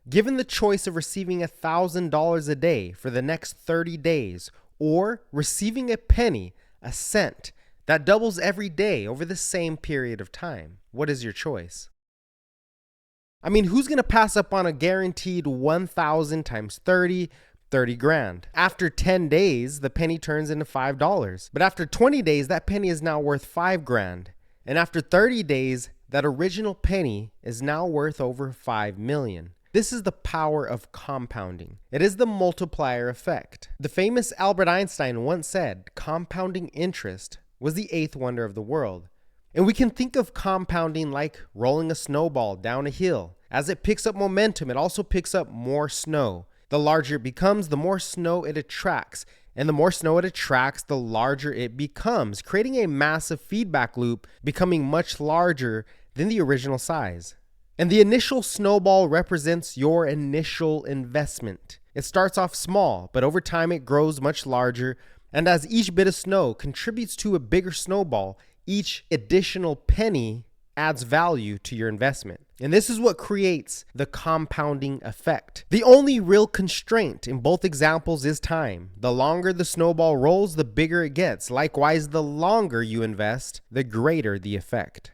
Given the choice of receiving $1,000 a day for the next 30 days or receiving a penny, a cent, that doubles every day over the same period of time, what is your choice? I mean, who's going to pass up on a guaranteed 1,000 times 30 grand? After 10 days, the penny turns into $5. But after 20 days, that penny is now worth 5 grand. And after 30 days, that original penny is now worth over 5 million. This is the power of compounding. It is the multiplier effect. The famous Albert Einstein once said, compounding interest was the eighth wonder of the world. And we can think of compounding like rolling a snowball down a hill. As it picks up momentum, it also picks up more snow. The larger it becomes, the more snow it attracts. And the more snow it attracts, the larger it becomes, creating a massive feedback loop, becoming much larger than the original size. And the initial snowball represents your initial investment. It starts off small, but over time it grows much larger. And as each bit of snow contributes to a bigger snowball, each additional penny adds value to your investment. And this is what creates the compounding effect. The only real constraint in both examples is time. The longer the snowball rolls, the bigger it gets. Likewise, the longer you invest, the greater the effect.